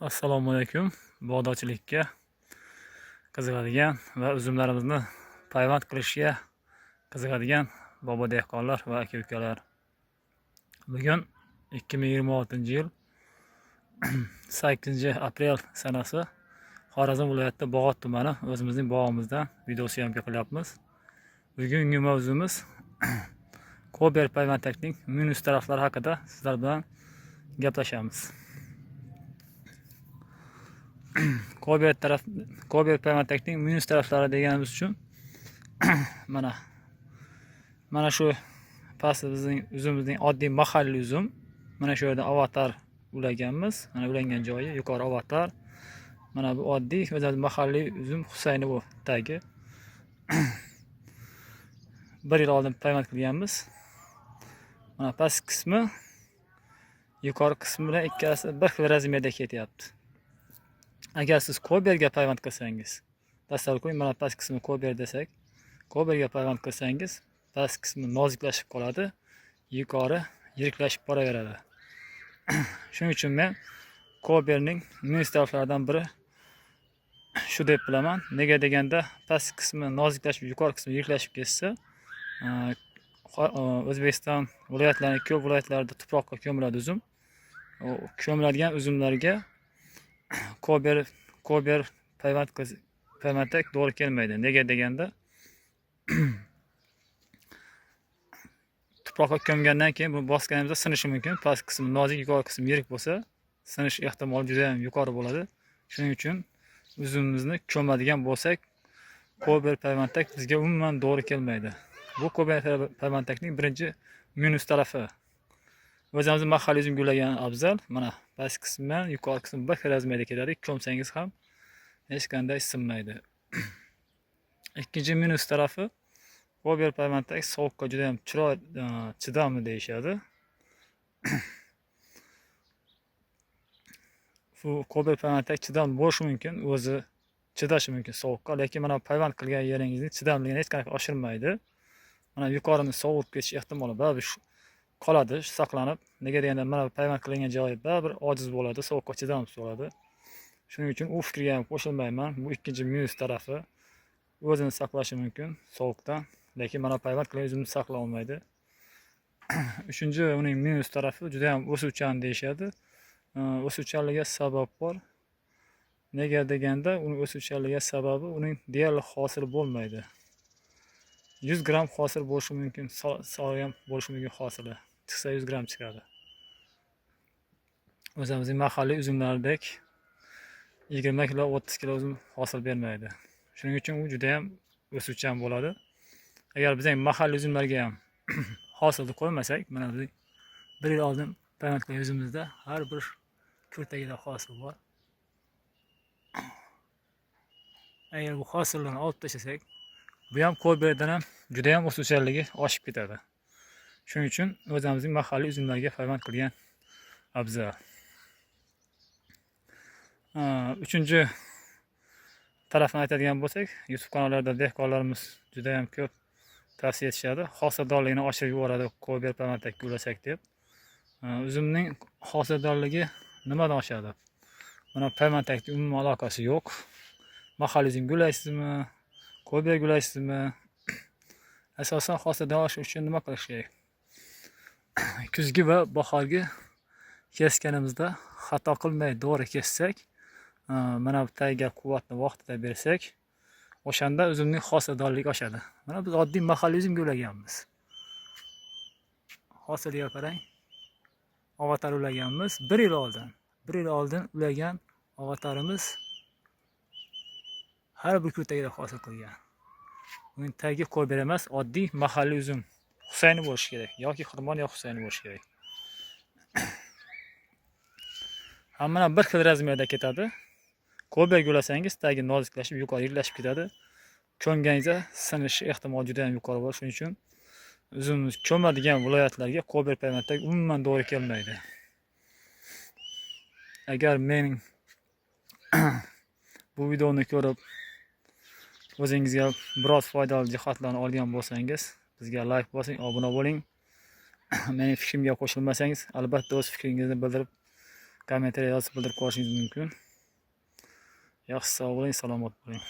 Assalomu alaykum. Bog'dorchilikka qiziqadigan va uzumlarimizni payvand qilishga qiziqadigan bobo dehqonlar va aka-ukalar. Bugun 2026-yil 8-aprel sanasi Xorazm viloyati Bog'ot tumani o'zimizning bog'imizdan video syomka qilyapmiz. Bugungi mavzumiz Kober payvandlikning minus taraflari haqida sizlar bilan gaplashamiz. Kober payvandlikning minus taraflari deganimiz uchun mana shu pastda bizning uzumimizning oddiy mahalliy uzum. Mana shu yerda avatar ulaganmiz. Mana ulangan joyi yuqori avatar. Mana bu oddiy o'zimiz mahalliy uzum Husayni bu tagi. 1 yil oldin payvand qilganmiz. Mana past qismi yuqori qismi bilan ikkasi bir xil razmerda ketyapti. Agar siz koberga payvand qilsangiz, tasavvur qiling, mana past qismi kober desak, koberga payvand qilsangiz, past qismi noziklashib qoladi, yuqori yiriklashib boraveradi. Shuning uchun men koberning minus taraflaridan biri shu deb bilaman. Nega deganda, past qismi noziklashib, yuqori qismi yiriklashib ketsa, O'zbekiston viloyatlarining ko'p viloyatlarida tuproqqa ko'miladi uzum. Ko'miladigan uzumlarga kober payvandlik to'g'ri kelmaydi. Nega deganda, tuproqqa ko'mgandan keyin bu bosganimizda sinishi mumkin. Past qismi nozik, yuqori qismi yirik bo'lsa, sinish ehtimoli juda ham yuqori bo'ladi. Shuning uchun uzumimizni ko'madigan bo'lsak, kober payvandlik bizga umuman to'g'ri kelmaydi. Bu kober payvandlikning birinchi minus tarafi. O'zimiz mahalliy uzum gullagan afzal. Mana past qismi bilan yuqori qismi bir xil razmerda ketadi. Ko'msangiz ham hech qanday sinmaydi. Ikkinchi minus tarafi, kober payvandlik sovuqqa juda ham chidamli deyishadi. Bu kober payvandlik chidamli bo'lishi mumkin, o'zi chidashi mumkin sovuqqa, lekin mana payvand qilgan yeringizning chidamligini hech qanaqa oshirmaydi. Mana yuqorini sovib ketish ehtimoli baribir qoladi, saqlanib. Nega deganda, mana payvand qilingan joyi baribir ojiz bo'ladi, sovuqqa chidamsiz bo'ladi. Shuning uchun u fikrga ham qo'shilmayman. Bu ikkinchi minus tarafi. O'zini saqlashi mumkin sovuqdan, lekin mana payvand qilgan uzumni saqlay olmaydi. Uchinchi uning minus tarafi juda ham o'suvchan deyishadi. O'suvchanligiga sabab bor. Nega deganda, uning o'suvchanligiga sababi uning deyarli hosil bo'lmaydi. 100 gram hosil bo'lishi mumkin, sog'lom bo'lishi mumkin hosili. Chiqsa 100 gram chiqadi. O'zimizning mahalliy uzumlardek 20 kilo, 30 kilo uzum hosil bermaydi. Shuning uchun u juda ham o'suvchan bo'ladi. Agar bizning mahalliy uzumlarga ham hosilni qo'ymasak, mana biz 1 yil oldin payvand qilgan uzumimizda har bir kurtagida hosil bor. Agar bu hosillarni olib tashlasak, bu ham koberdan ham juda ham o'suvchanligi oshib ketadi. Shuning uchun o'zimizning mahalliy uzumlarga payvand qilgan afzal. Uchinchi tarafni aytadigan bo'lsak, YouTube kanallarida dehqonlarimiz juda ham ko'p tavsiya etishadi. Hosildorligini oshirib yuboradi kober payvandlik ulasak deb. Uzumning hosildorligi nimadan oshadi? Mana payvandlikning umuman aloqasi yo'q. Mahalliy uzum gullaysizmi, kober gullaysizmi? Asosan hosildor oshish uchun nima qilish kerak? Kuzgi va bahorgi kesganimizda xato qilmay to'g'ri kessak, mana bu tagiga quvvatni vaqtida bersak, o'shanda uzumning hosildorligi oshadi. Mana biz oddiy mahalliy uzum gullaganmiz. Hosiliga qarang. Avatar ulaganmiz 1 yil oldin. 1 yil oldin ulagan avatarimiz har bir kurtagida hosil qilgan. Uning tagi kober emas, oddiy mahalliy uzum Husayni bo'lishi kerak yoki Xirmon yoki Husayni bo'lishi kerak. Hamma bir xil razmerda ketadi. Kober gulasangiz tagi noziklashib, yuqori yiriklashib ketadi. Ko'mganingizda sinish ehtimoli juda ham yuqori bo'ladi. Shuning uchun uzumimiz ko'madigan viloyatlarga kober payvandlik umuman to'g'ri kelmaydi. Agar mening bu videoni ko'rib o'zingizga biroz foydali jihatlarni olgan bo'lsangiz, bizga like bosing, obuna bo'ling. Mening fikrimga qo'shilmasangiz, albatta o'z fikringizni bildirib kommentariy yozib bildirib qo'yishingiz mumkin. Yaxshi sog' bo'ling, salomat bo'ling.